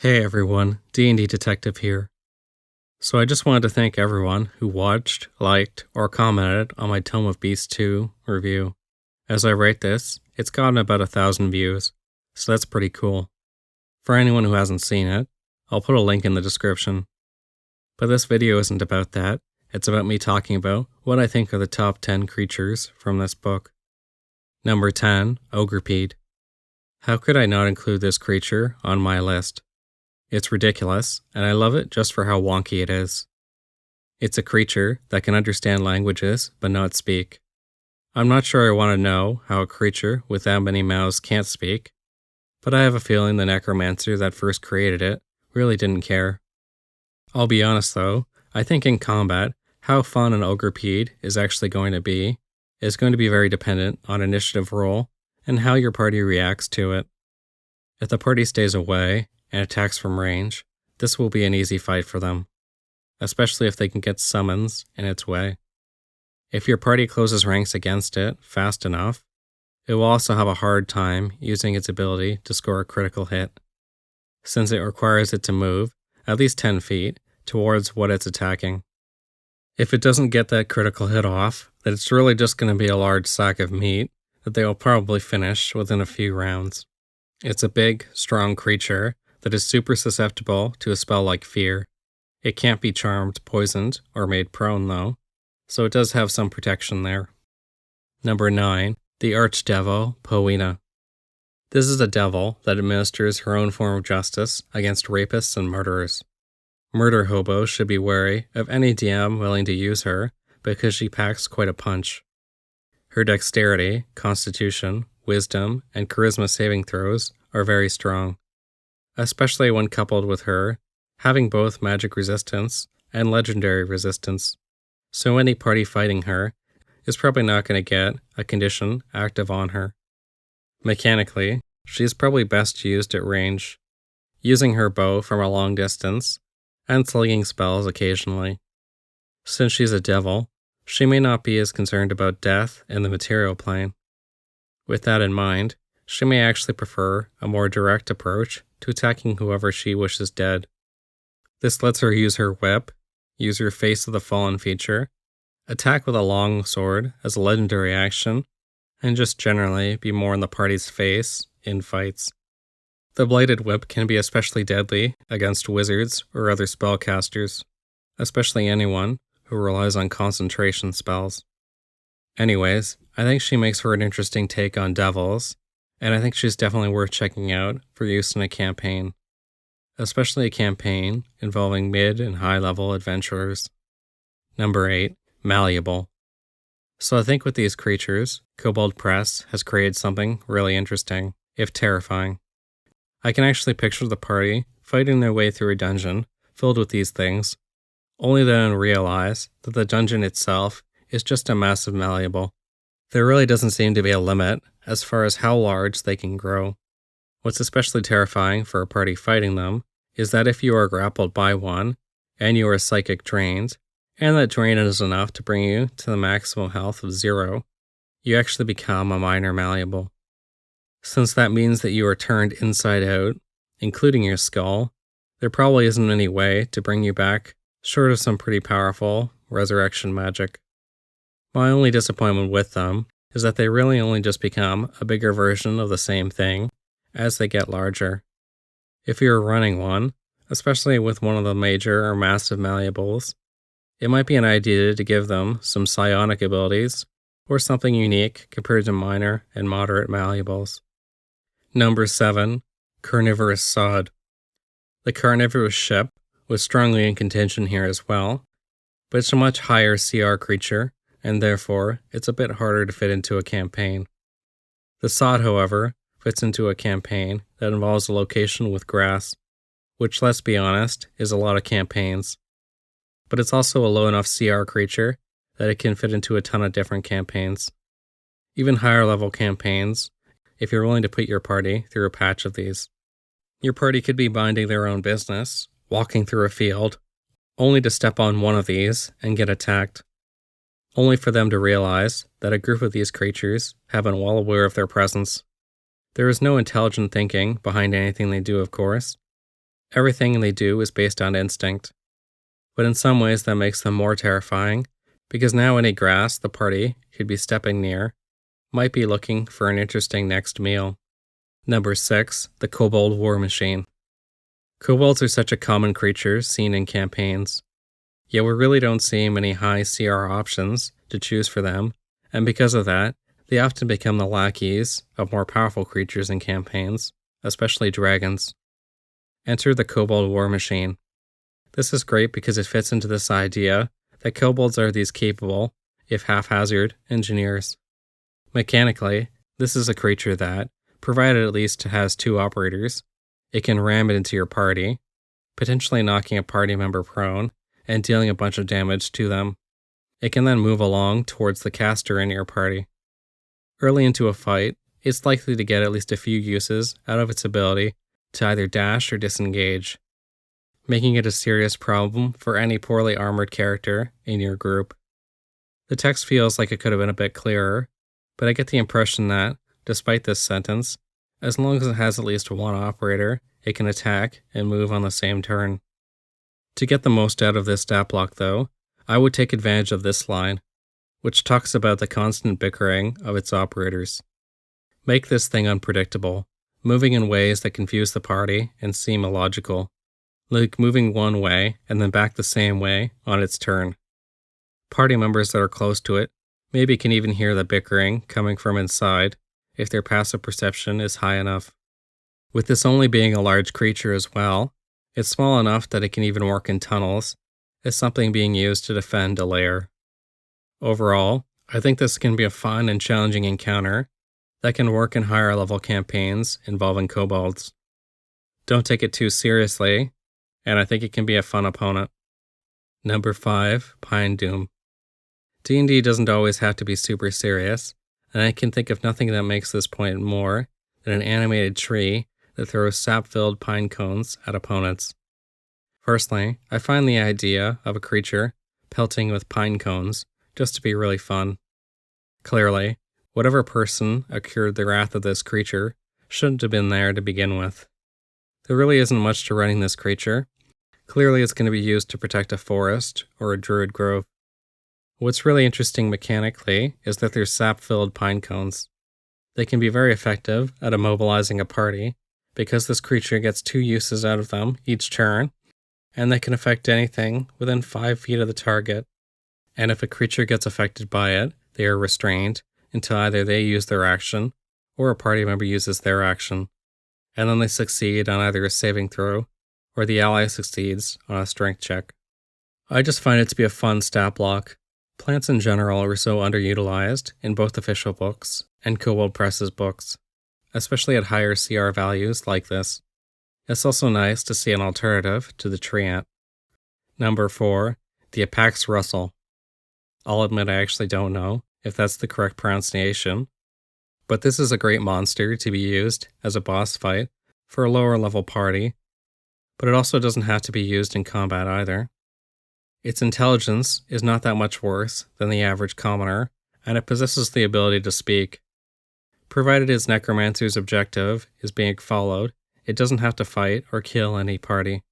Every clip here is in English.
Hey everyone, D&D Detective here. So I just wanted to thank everyone who watched, liked, or commented on my Tome of Beasts 2 review. As I write this, it's gotten about 1,000 views, so that's pretty cool. For anyone who hasn't seen it, I'll put a link in the description. But this video isn't about that, it's about me talking about what I think are the top 10 creatures from this book. Number 10, Ogrepede. How could I not include this creature on my list? It's ridiculous, and I love it just for how wonky it is. It's a creature that can understand languages but not speak. I'm not sure I want to know how a creature with that many mouths can't speak, but I have a feeling the necromancer that first created it really didn't care. I'll be honest though, I think in combat, how fun an Ogrepede is actually going to be very dependent on initiative roll and how your party reacts to it. If the party stays away and attacks from range, this will be an easy fight for them, especially if they can get summons in its way. If your party closes ranks against it fast enough, it will also have a hard time using its ability to score a critical hit, since it requires it to move at least 10 feet towards what it's attacking. If it doesn't get that critical hit off, then it's really just going to be a large sack of meat that they will probably finish within a few rounds. It's a big, strong creature that is super susceptible to a spell like Fear. It can't be charmed, poisoned, or made prone though, so it does have some protection there. Number 9, the Arch-Devil Poena. This is a devil that administers her own form of justice against rapists and murderers. Murder hobos should be wary of any DM willing to use her because she packs quite a punch. Her dexterity, constitution, wisdom, and charisma saving throws are very strong, especially when coupled with her having both magic resistance and legendary resistance, so any party fighting her is probably not going to get a condition active on her. Mechanically, she is probably best used at range, using her bow from a long distance and slinging spells occasionally. Since she's a devil, she may not be as concerned about death in the material plane. With that in mind, she may actually prefer a more direct approach to attacking whoever she wishes dead. This lets her use her whip, use her Face of the Fallen feature, attack with a long sword as a legendary action, and just generally be more in the party's face in fights. The Bladed Whip can be especially deadly against wizards or other spellcasters, especially anyone who relies on concentration spells. Anyways, I think she makes for an interesting take on devils, and I think she's definitely worth checking out for use in a campaign, especially a campaign involving mid and high level adventurers. Number 8, Malleable. So I think with these creatures, Kobold Press has created something really interesting, if terrifying. I can actually picture the party fighting their way through a dungeon filled with these things, only then realize that the dungeon itself is just a massive malleable. There really doesn't seem to be a limit as far as how large they can grow. What's especially terrifying for a party fighting them is that if you are grappled by one, and you are psychic drained, and that drain is enough to bring you to the maximum health of 0, you actually become a minor malleable. Since that means that you are turned inside out, including your skull, there probably isn't any way to bring you back short of some pretty powerful resurrection magic. My only disappointment with them is that they really only just become a bigger version of the same thing as they get larger. If you're running one, especially with one of the major or massive malleables, it might be an idea to give them some psionic abilities or something unique compared to minor and moderate malleables. Number 7, Carnivorous Sod. The Carnivorous ship was strongly in contention here as well, but it's a much higher CR creature, and therefore it's a bit harder to fit into a campaign. The Sod, however, fits into a campaign that involves a location with grass, which, let's be honest, is a lot of campaigns. But it's also a low enough CR creature that it can fit into a ton of different campaigns. Even higher level campaigns, if you're willing to put your party through a patch of these. Your party could be minding their own business, walking through a field, only to step on one of these and get attacked, only for them to realize that a group of these creatures have been well aware of their presence. There is no intelligent thinking behind anything they do, of course, Everything they do is based on instinct. But in some ways that makes them more terrifying, because now any grass the party could be stepping near might be looking for an interesting next meal. Number 6, the Kobold War Machine. Kobolds are such a common creature seen in campaigns, yet we really don't see many high CR options to choose for them, and because of that, they often become the lackeys of more powerful creatures in campaigns, especially dragons. Enter the Kobold War Machine. This is great because it fits into this idea that kobolds are these capable, if haphazard, engineers. Mechanically, this is a creature that, provided at least it has 2 operators, it can ram it into your party, potentially knocking a party member prone and dealing a bunch of damage to them. It can then move along towards the caster in your party. Early into a fight, it's likely to get at least a few uses out of its ability to either dash or disengage, making it a serious problem for any poorly armored character in your group. The text feels like it could have been a bit clearer, but I get the impression that, despite this sentence, as long as it has at least 1 operator, it can attack and move on the same turn. To get the most out of this stat block though, I would take advantage of this line, which talks about the constant bickering of its operators. Make this thing unpredictable, moving in ways that confuse the party and seem illogical, like moving one way and then back the same way on its turn. Party members that are close to it maybe can even hear the bickering coming from inside if their passive perception is high enough. With this only being a large creature as well, it's small enough that it can even work in tunnels as something being used to defend a lair. Overall, I think this can be a fun and challenging encounter that can work in higher level campaigns involving kobolds. Don't take it too seriously, and I think it can be a fun opponent. Number 5, Pine Doom. D&D doesn't always have to be super serious, and I can think of nothing that makes this point more than an animated tree that throws sap-filled pine cones at opponents. Personally, I find the idea of a creature pelting with pine cones just to be really fun. Clearly, whatever person accrued the wrath of this creature shouldn't have been there to begin with. There really isn't much to running this creature. Clearly it's going to be used to protect a forest or a druid grove. What's really interesting mechanically is that they're sap-filled pine cones. They can be very effective at immobilizing a party because this creature gets 2 uses out of them each turn, and they can affect anything within 5 feet of the target. And if a creature gets affected by it, they are restrained until either they use their action or a party member uses their action, and then they succeed on either a saving throw or the ally succeeds on a strength check. I just find it to be a fun stat block. Plants in general are so underutilized in both official books and Kobold Press's books, especially at higher CR values like this. It's also nice to see an alternative to the tree ant. Number 4, the Apaxrusl. I'll admit I actually don't know if that's the correct pronunciation, but this is a great monster to be used as a boss fight for a lower level party, but it also doesn't have to be used in combat either. Its intelligence is not that much worse than the average commoner, and it possesses the ability to speak. Provided its necromancer's objective is being followed, it doesn't have to fight or kill any party.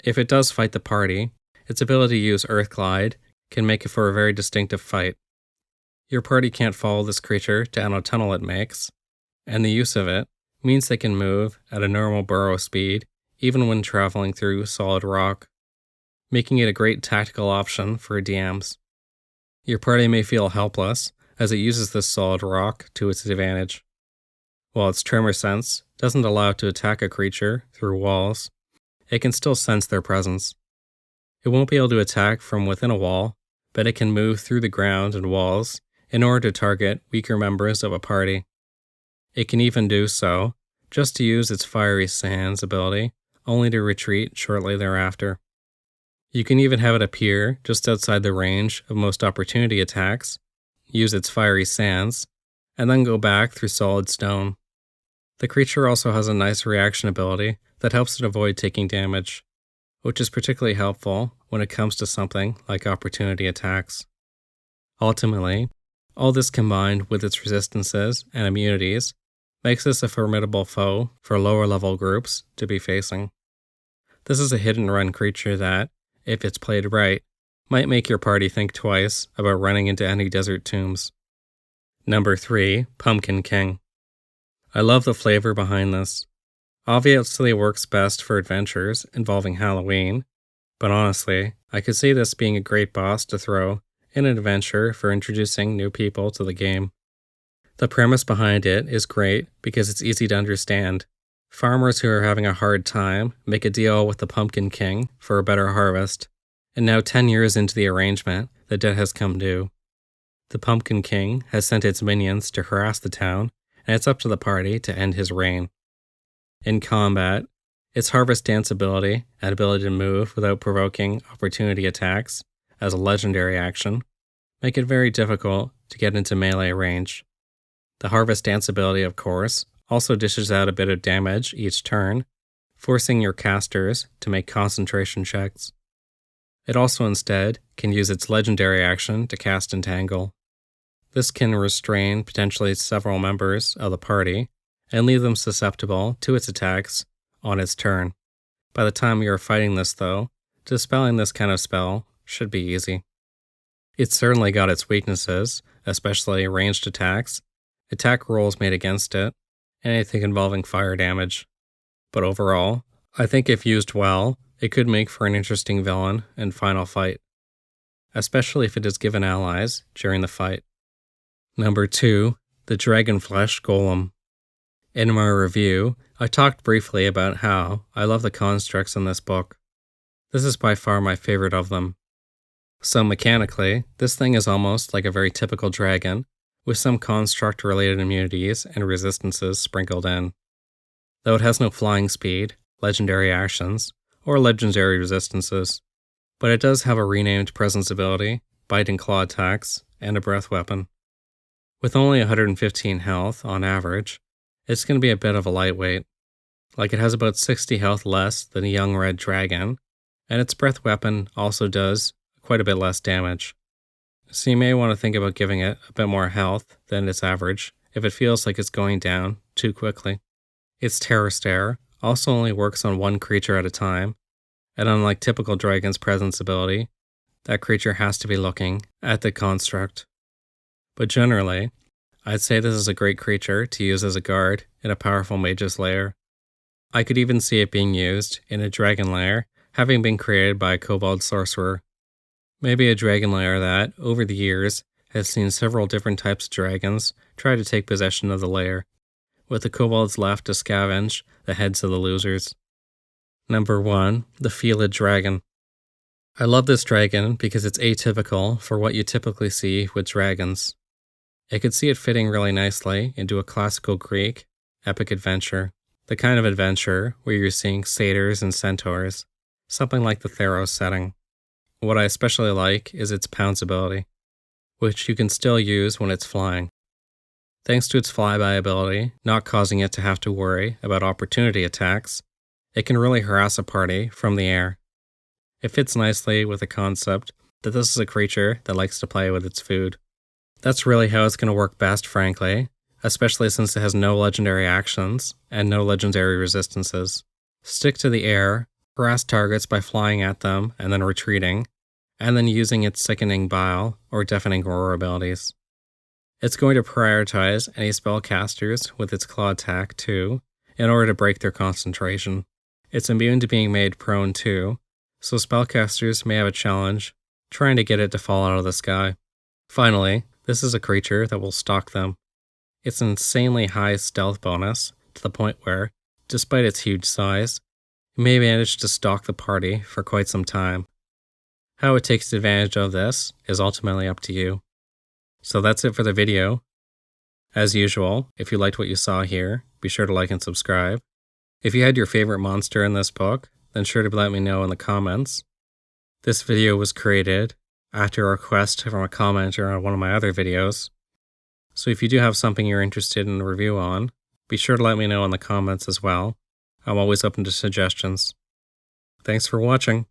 If it does fight the party, its ability to use Earthglide can make it for a very distinctive fight. Your party can't follow this creature down a tunnel it makes, and the use of it means they can move at a normal burrow speed even when traveling through solid rock, making it a great tactical option for DMs. Your party may feel helpless as it uses this solid rock to its advantage. While its tremor sense doesn't allow it to attack a creature through walls, it can still sense their presence. It won't be able to attack from within a wall, but it can move through the ground and walls in order to target weaker members of a party. It can even do so just to use its Fiery Sands ability, only to retreat shortly thereafter. You can even have it appear just outside the range of most opportunity attacks, use its Fiery Sands, and then go back through solid stone. The creature also has a nice reaction ability that helps it avoid taking damage, which is particularly helpful when it comes to something like opportunity attacks. Ultimately, all this combined with its resistances and immunities makes this a formidable foe for lower level groups to be facing. This is a hit-and-run creature that, if it's played right, might make your party think twice about running into any desert tombs. Number 3, Pumpkin King. I love the flavor behind this. Obviously it works best for adventures involving Halloween, but honestly, I could see this being a great boss to throw in an adventure for introducing new people to the game. The premise behind it is great because it's easy to understand. Farmers who are having a hard time make a deal with the Pumpkin King for a better harvest, and now 10 years into the arrangement, the debt has come due. The Pumpkin King has sent its minions to harass the town, and it's up to the party to end his reign. In combat, its Harvest Dance ability and ability to move without provoking opportunity attacks as a legendary action make it very difficult to get into melee range. The Harvest Dance ability, of course, also dishes out a bit of damage each turn, forcing your casters to make concentration checks. It also instead can use its legendary action to cast Entangle. This can restrain potentially several members of the party and leave them susceptible to its attacks on its turn. By the time you are fighting this though, dispelling this kind of spell should be easy. It's certainly got its weaknesses, especially ranged attacks, attack rolls made against it, and anything involving fire damage. But overall, I think if used well, it could make for an interesting villain in final fight, especially if it is given allies during the fight. Number 2, the Dragonflesh Golem. In my review, I talked briefly about how I love the constructs in this book. This is by far my favorite of them. So mechanically, this thing is almost like a very typical dragon, with some construct-related immunities and resistances sprinkled in. Though it has no flying speed, legendary actions, or legendary resistances, but it does have a renamed presence ability, bite and claw attacks, and a breath weapon. With only 115 health on average, it's going to be a bit of a lightweight. Like it has about 60 health less than a young red dragon, and its breath weapon also does quite a bit less damage. So you may want to think about giving it a bit more health than its average if it feels like it's going down too quickly. Its Terror Stare also only works on one creature at a time, and unlike typical dragon's presence ability, that creature has to be looking at the construct. But generally, I'd say this is a great creature to use as a guard in a powerful mage's lair. I could even see it being used in a dragon lair, having been created by a kobold sorcerer. Maybe a dragon lair that, over the years, has seen several different types of dragons try to take possession of the lair, with the kobolds left to scavenge the heads of the losers. Number 1, the Felid Dragon. I love this dragon because it's atypical for what you typically see with dragons. I could see it fitting really nicely into a classical Greek epic adventure, the kind of adventure where you're seeing satyrs and centaurs, something like the Theros setting. What I especially like is its pounce ability, which you can still use when it's flying. Thanks to its flyby ability, not causing it to have to worry about opportunity attacks, it can really harass a party from the air. It fits nicely with the concept that this is a creature that likes to play with its food. That's really how it's going to work best, frankly, especially since it has no legendary actions and no legendary resistances. Stick to the air, harass targets by flying at them and then retreating, and then using its Sickening Bile or Deafening Roar abilities. It's going to prioritize any spellcasters with its claw attack too, in order to break their concentration. It's immune to being made prone too, so spellcasters may have a challenge trying to get it to fall out of the sky. Finally, this is a creature that will stalk them. It's an insanely high stealth bonus, to the point where, despite its huge size, it may manage to stalk the party for quite some time. How it takes advantage of this is ultimately up to you. So that's it for the video. As usual, if you liked what you saw here, be sure to like and subscribe. If you had your favorite monster in this book, then sure to let me know in the comments. This video was created after a request from a commenter on one of my other videos. So if you do have something you're interested in a review on, be sure to let me know in the comments as well. I'm always open to suggestions. Thanks for watching.